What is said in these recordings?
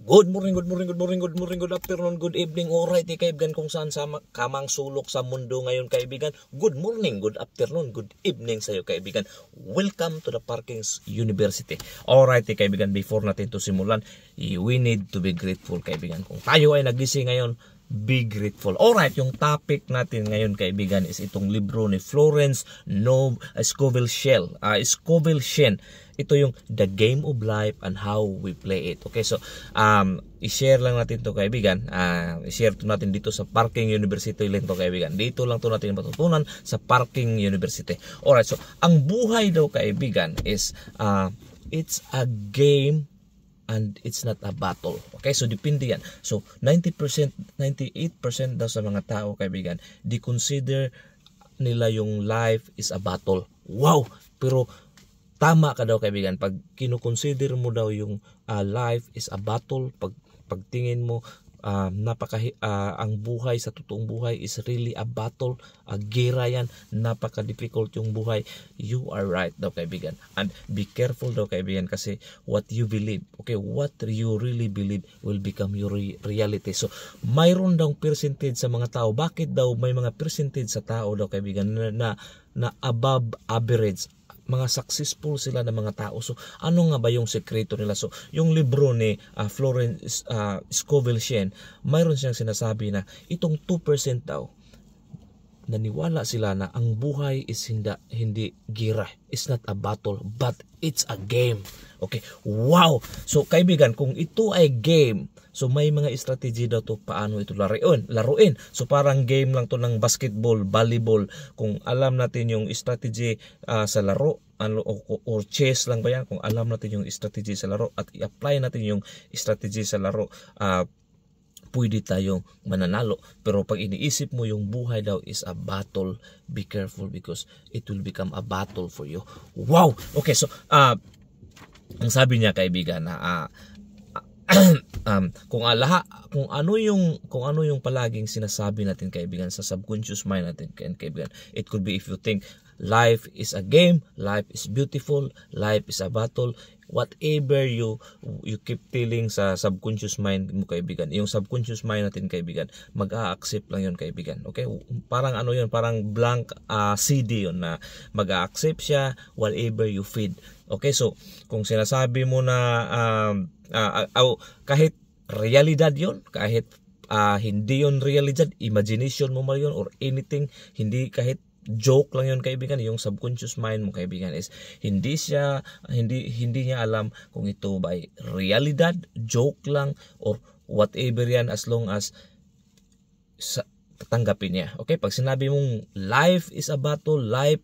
Good morning, good morning, good morning, good morning, good afternoon, good evening. Alright, kaibigan, kung saan sa kamang sulok sa mundo ngayon, kaibigan. Good morning, good afternoon, good evening sa iyo, kaibigan. Welcome to the Parkings University. Alright, kaibigan, before natin to simulan, we need to be grateful, kaibigan. Kung tayo ay nagising ngayon, be grateful. Alright, yung topic natin ngayon, kaibigan, is itong libro ni Florence Scovel Shinn. Ito yung The Game of Life and How We Play It. Okay, so i-share lang natin to, kaibigan. I-share to natin dito sa Parking University lang to, kaibigan. Dito lang to natin matutunan sa Parking University. Alright, so ang buhay daw, kaibigan, is it's a game and it's not a battle. Okay, so depende yan. So 90%, 98% daw sa mga tao, kaibigan, di consider nila yung life is a battle. Wow! Pero tama ka daw, kaibigan, pag kinukonsider mo daw yung life is a battle, pagtingin mo ang buhay sa totoong buhay is really a battle, gera yan, napaka-difficult yung buhay, you are right daw, kaibigan. And be careful daw, kaibigan, kasi what you believe, okay, what you really believe will become your reality. So mayroon daw percentage sa mga tao. Bakit daw may mga percentage sa tao daw, kaibigan, na above average, mga successful sila ng mga tao? So ano nga ba yung sekreto nila? So yung libro ni Florence Scovel Shinn, mayroon siyang sinasabi na itong 2% daw, naniwala sila na ang buhay is hindi gira, it's not a battle, but it's a game. Okay, wow! So kaibigan, kung ito ay game, so may mga strategy daw to paano ito laruin. So parang game lang to ng basketball, volleyball. Kung alam natin yung strategy sa laro, or chess lang ba yan, kung alam natin yung strategy sa laro at i-apply natin yung strategy sa laro, pwede tayong mananalo. Pero pag iniisip mo yung buhay daw is a battle, be careful because it will become a battle for you. Wow! Okay, so ang sabi niya, kaibigan, na kung ano yung palaging sinasabi natin, kaibigan, sa subconscious mind natin, kaibigan, it could be if you think life is a game, life is beautiful, life is a battle, whatever you keep telling sa subconscious mind mo, kaibigan, yung subconscious mind natin, kaibigan, mag-a-accept lang yun, kaibigan. Okay, parang ano yun, parang blank CD yun, na mag-a-accept siya whatever you feed. Okay, so kung sinasabi mo na kahit realidad yun, kahit hindi yun realidad, imagination mo man yun or anything, hindi, kahit joke lang yun, kaibigan, yung subconscious mind mo, kaibigan, is hindi niya alam kung ito ba ay realidad, joke lang, or whatever yan, as long as tatanggapin niya. Okay, pag sinabi mong life is a battle, life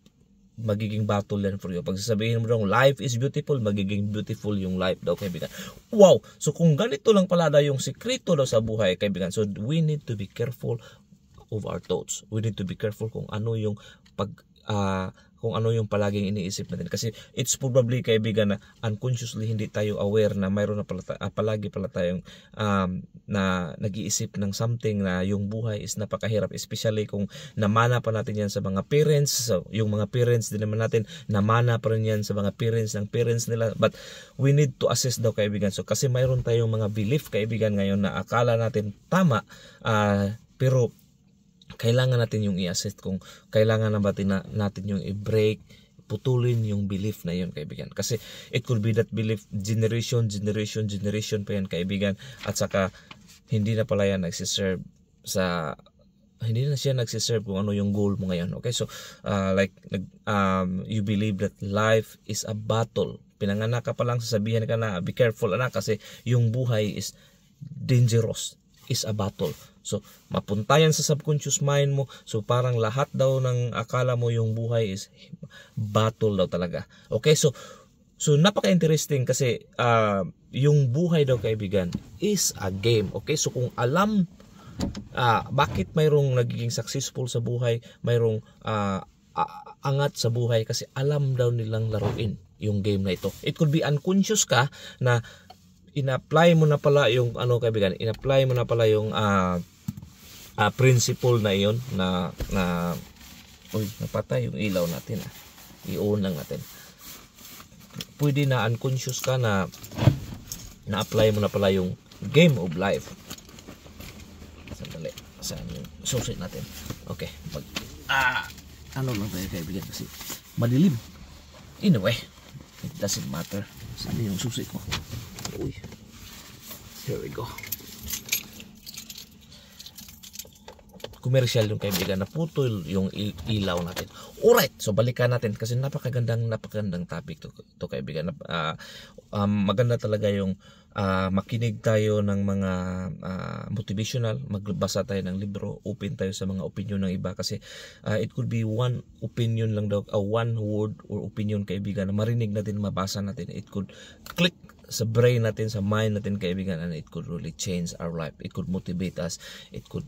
magiging battle yan for you. Pag sasabihin mo daw life is beautiful, magiging beautiful yung life daw, kaibigan. Wow! So kung ganito lang pala daw yung sikreto daw sa buhay, kaibigan, so we need to be careful of our thoughts. We need to be careful kung ano yung palaging iniisip natin. Kasi it's probably, kaibigan, na unconsciously hindi tayo aware na mayroon na palagi pala tayong na nag-iisip ng something na yung buhay is napakahirap. Especially kung namana pa natin yan sa mga parents. So, yung mga parents din naman natin, namana pa rin yan sa mga parents ng parents nila. But we need to assess daw, kaibigan. So kasi mayroon tayong mga belief, kaibigan, ngayon na akala natin tama, pero kailangan natin yung i-assess kung kailangan na ba natin yung i-break, putulin yung belief na yun, kaibigan. Kasi it could be that belief generation pa yan, kaibigan, at saka hindi na pala yan nagsiserve kung ano yung goal mo ngayon. Okay, so you believe that life is a battle. Pinanganak ka pa lang, sasabihan ka na be careful, anak, kasi yung buhay is dangerous, is a battle. So mapuntayan sa subconscious mind mo. So parang lahat daw ng akala mo yung buhay is battle daw talaga. Okay, so napaka-interesting kasi yung buhay daw, kaibigan, is a game. Okay, so kung alam bakit mayroong nagiging successful sa buhay, mayroong angat sa buhay, kasi alam daw nilang laruin yung game na ito. It could be unconscious ka na in-apply mo na pala yung kaibigan, in-apply mo na pala yung principle na iyon na napatay yung ilaw natin, i-on lang natin. Pwede na unconscious ka na na-apply mo na pala yung Game of life. Sandali. Saan yung susi natin? Okay. Ano lang tayo kaibigan kasi madilim. Anyway, it doesn't matter. Saan yung susi ko? Uy. Here we go. Commercial yung kaibigan, naputol yung ilaw natin. Alright, so balikan natin kasi napakagandang topic to kaibigan. Maganda talaga yung makinig tayo ng mga motivational, magbasa tayo ng libro, open tayo sa mga opinion ng iba kasi it could be one opinion lang daw, one word or opinion kaibigan na marinig natin, mabasa natin, it could click sa brain natin, sa mind natin kaibigan, and it could really change our life. It could motivate us, it could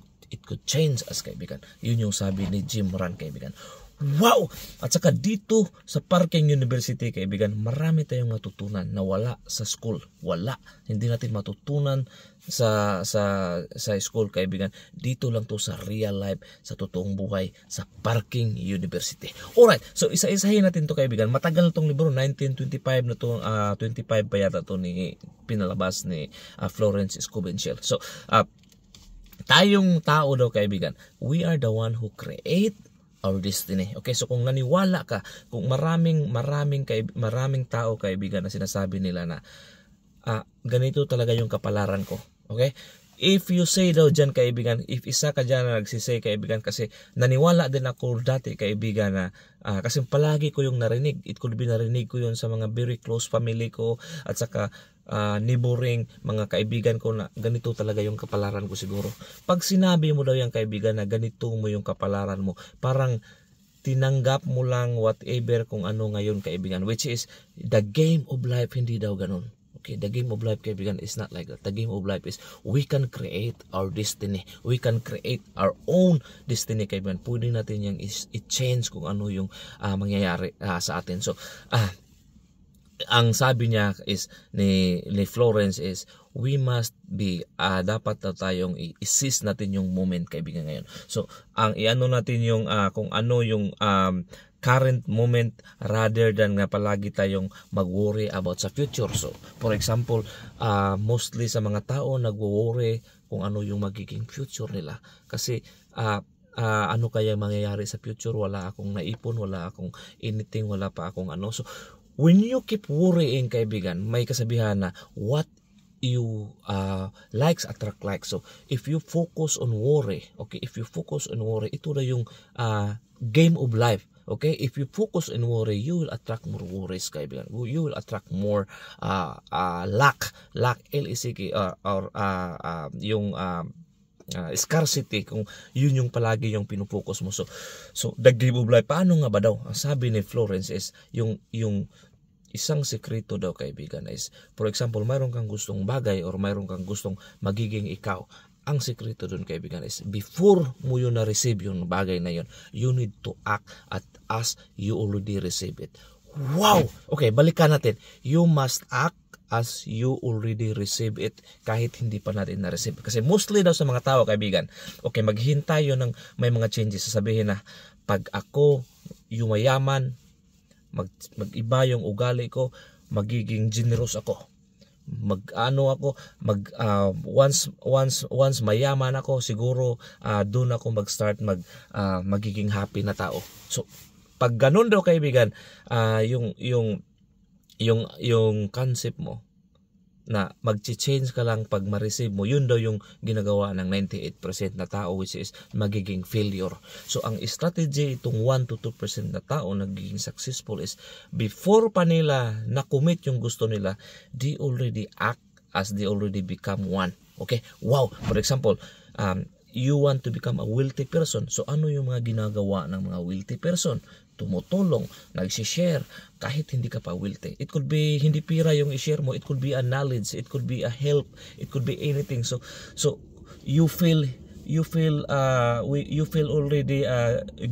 change us kaibigan. Yun yung sabi ni Jim Rohn kaibigan. Wow! At saka dito sa Parking University kaibigan, marami tayong natutunan na wala sa school. Wala. Hindi natin matutunan sa school kaibigan. Dito lang to sa real life, sa totoong buhay, sa Parking University. Alright, so isa-isahin natin to kaibigan. Matagal na tong libro, 1925 na to, 25 pa yata to pinalabas ni Florence Scovel. So, tayong tao daw kaibigan, we are the one who create our destiny. Okay, so kung naniwala ka, kung maraming tao kaibigan na sinasabi nila na ganito talaga yung kapalaran ko. Okay? If you say daw dyan kaibigan, if isa ka dyan na nagsisay kaibigan, kasi naniwala din ako dati kaibigan na kasi palagi ko yung narinig. It could be narinig ko yun sa mga very close family ko at saka neighboring mga kaibigan ko na ganito talaga yung kapalaran ko siguro. Pag sinabi mo daw yung kaibigan na ganito mo yung kapalaran mo, parang tinanggap mo lang whatever kung ano ngayon kaibigan, which is the game of life, hindi daw ganun. Okay, the game of life kaibigan is not like that. The game of life is we can create our destiny. We can create our own destiny kaibigan. Pwede natin yung i-change kung ano yung mangyayari sa atin. So, ang sabi niya is ni Florence is we must be dapat na tayong i-seize natin yung moment kaibigan ngayon. So, ang iano natin yung kung ano yung current moment rather than nga palagi tayong mag-worry about sa future. So, for example, mostly sa mga tao nagwo-worry kung ano yung magiging future nila. Kasi ano kaya mangyayari sa future? Wala akong naipon, wala akong anything, wala pa akong ano. So, when you keep worrying kaibigan, may kasabihan na what you likes attract likes. So, if you focus on worry, okay, if you focus on worry, ito na yung game of life. Okay, if you focus on worry, you will attract more worries kaibigan. You will attract more lack, LECK or yung scarcity, kung yun yung palagi yung pinufocus mo. So the game of life, paano nga ba daw? Ang sabi ni Florence is yung isang sekreto daw kaibigan is, for example, mayroon kang gustong bagay or mayroon kang gustong magiging ikaw. Ang sekreto dun kaibigan is before mo yun na-receive yung bagay na yun, you need to act as you already receive it. Wow! Okay, balikan natin. You must act as you already receive it kahit hindi pa natin na-receive. Kasi mostly daw sa mga tao kaibigan, okay, maghintay yun ng may mga changes. Sasabihin na, pag ako yumayaman, mag-iba yung ugali ko, magiging generous ako. Once mayaman ako, siguro doon ako mag-start magiging happy na tao. So pag ganun daw kaibigan, yung concept mo na mag-change ka lang pag ma-receive mo, yun daw yung ginagawa ng 98% na tao, which is magiging failure. So ang strategy itong 1 to 2% na tao nagiging successful is before pa nila na-commit yung gusto nila, they already act as they already become one. Okay? Wow! For example, you want to become a wealthy person. So ano yung mga ginagawa ng mga wealthy person? Tumutulong, nag-share kahit hindi ka pa wealthy. It could be hindi pira yung i-share mo, it could be a knowledge, it could be a help, it could be anything. So you feel already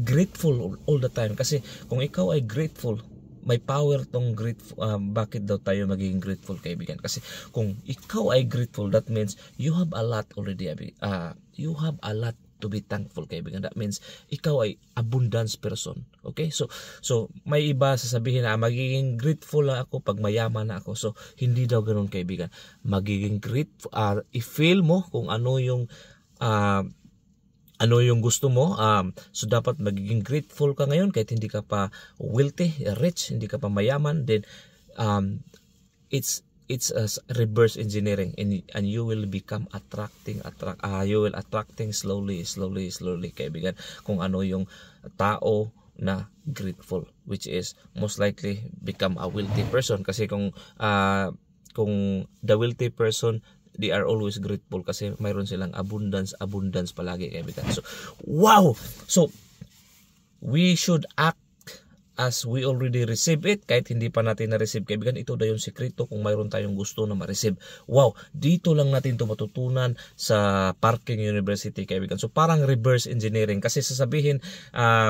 grateful all the time. Kasi kung ikaw ay grateful, may power tong grateful. Bakit daw tayo magiging grateful kaibigan? Kasi kung ikaw ay grateful, that means you have a lot already. You have a lot to be thankful, kaibigan. That means ikaw ay abundance person. Okay? So may iba sasabihin na magiging grateful lang ako pag mayaman na ako. So hindi daw ganoon, kaibigan. Magiging grateful, i-feel mo kung ano yung gusto mo. So dapat magiging grateful ka ngayon kahit hindi ka pa wealthy, rich, hindi ka pa mayaman. Then it's a reverse engineering, and you will become you will attracting slowly, kaibigan, kung ano yung tao na grateful, which is most likely become a wealthy person. Kasi kung the wealthy person, they are always grateful kasi mayroon silang abundance palagi, kaibigan. So wow, so we should act as we already receive it, kahit hindi pa natin na-receive, kaibigan. Ito daw yung sikreto kung mayroon tayong gusto na ma-receive. Wow, dito lang natin ito matutunan sa Parking University, kaibigan. So parang reverse engineering, kasi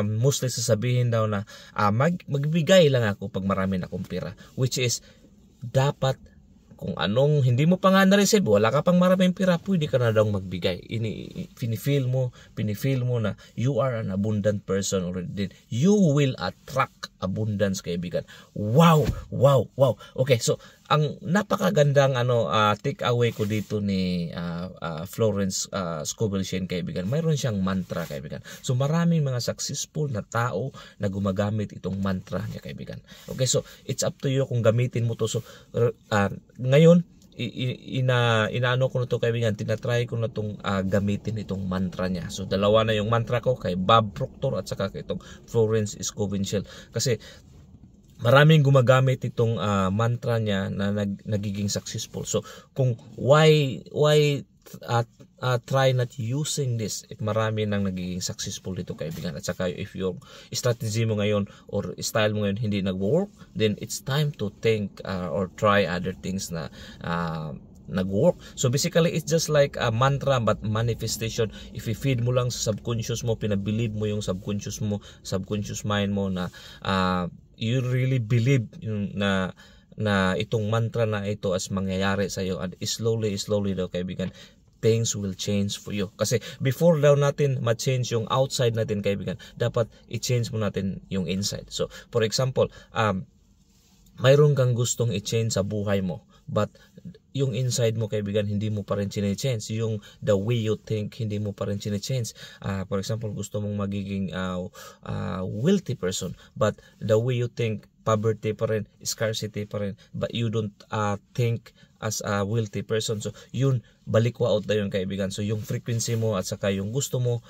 mostly sasabihin daw na magbigay lang ako pag marami na akong pera, which is dapat kung anong hindi mo pa nga na-receive, wala ka pang maraming pera, pwede ka na daw magbigay. Pinifeel mo na you are an abundant person already. You will attract abundance, kaibigan. Wow. Okay, so ang napakagandang take away ko dito ni Florence Scovel Shinn, kaibigan. Mayroon siyang mantra, kaibigan. So maraming mga successful na tao na gumagamit itong mantra niya, kaibigan. Okay, so it's up to you kung gamitin mo to. So ngayon inaano ko na to, kaibigan, tinatry ko na tong gamitin itong mantra niya. So dalawa na yung mantra ko, kay Bob Proctor at saka kay itong Florence Scovel Shinn, kasi maraming gumagamit itong mantra niya na nagiging successful. So kung why try not using this if marami nang nagiging successful dito, kaibigan. At saka if yung strategy mo ngayon or style mo ngayon hindi nag-work, then it's time to think or try other things na nag-work. So basically it's just like a mantra but manifestation. If i-feed mo lang sa subconscious mo, pinabilib mo yung subconscious mind mo na you really believe na itong mantra na ito as mangyayari sa iyo, and slowly daw, kaibigan, things will change for you. Kasi before daw natin ma-change yung outside natin, kaibigan, dapat i-change mo natin yung inside. So for example, mayroon kang gustong i-change sa buhay mo, but yung inside mo, kaibigan, hindi mo pa rin chine-change. Yung the way you think, hindi mo pa rin chine-change. For example, gusto mong magiging wealthy person, but the way you think, poverty pa rin, scarcity pa rin, but you don't think as a wealthy person. So yun, balikwa out na yun, kaibigan. So yung frequency mo at saka yung gusto mo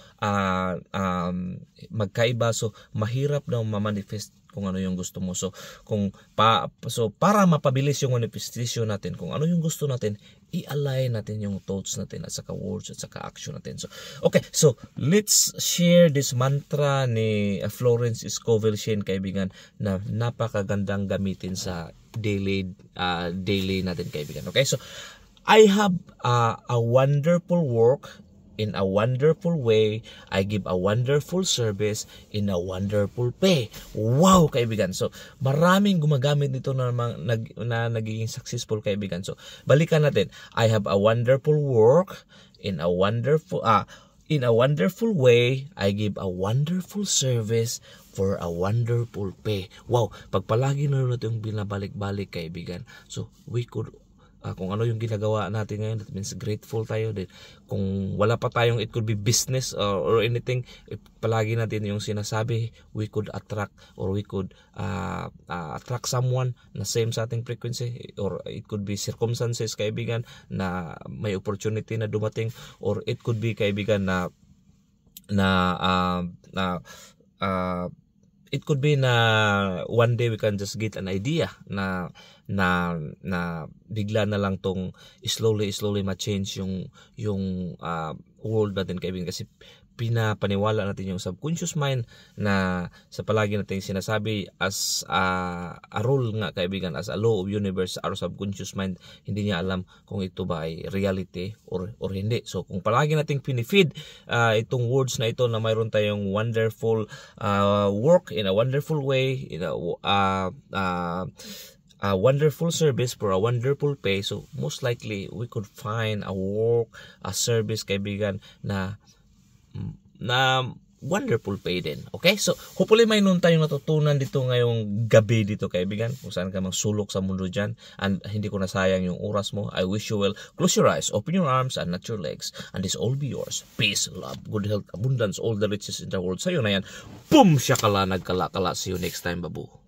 magkaiba. So mahirap daw ma-manifest kung ano yung gusto mo. So para mapabilis yung manifestation natin, kung ano yung gusto natin, i-align natin yung thoughts natin at saka words at saka action natin. So okay, so let's share this mantra ni Florence Scovel Shinn, kaibigan, na napakagandang gamitin sa daily natin, kaibigan. Okay, so I have a wonderful work in a wonderful way. I give a wonderful service in a wonderful pay. Wow, kaibigan. So maraming gumagamit nito na nagiging successful, kaibigan. So balikan natin. I have a wonderful work in a wonderful way. I give a wonderful service for a wonderful pay. Wow, pagpalagi na natin yung binabalik-balik, kaibigan. So we could kung ano yung ginagawa natin ngayon, that means grateful tayo din. Kung wala pa tayong, it could be business or anything, palagi natin yung sinasabi, we could attract or we could attract someone na same sa ating frequency, or it could be circumstances, kaibigan, na may opportunity na dumating, or it could be, kaibigan, it could be na one day we can just get an idea na bigla na lang tong slowly ma-change yung world natin, kaibigan, kasi pinapaniwala natin yung subconscious mind na sa palagi natin sinasabi as a rule nga, kaibigan, as a law of universe. Our subconscious mind, hindi niya alam kung ito ba ay reality or hindi. So kung palagi nating pinifeed itong words na ito na mayroon tayong wonderful work in a wonderful way, in a wonderful service for a wonderful pay, so most likely we could find a work, a service, kaibigan, na wonderful pay din. Okay? So, hopefully may nun tayong natutunan dito ngayong gabi dito, kaibigan. Kung saan ka magsulok sa mundo dyan. And hindi ko nasayang yung oras mo. I wish you well. Close your eyes, open your arms, and not your legs. And this all be yours. Peace, love, good health, abundance, all the riches in the world. Sa'yo na yan. Boom! Siya kala, nagkala-kala. See you next time, babu.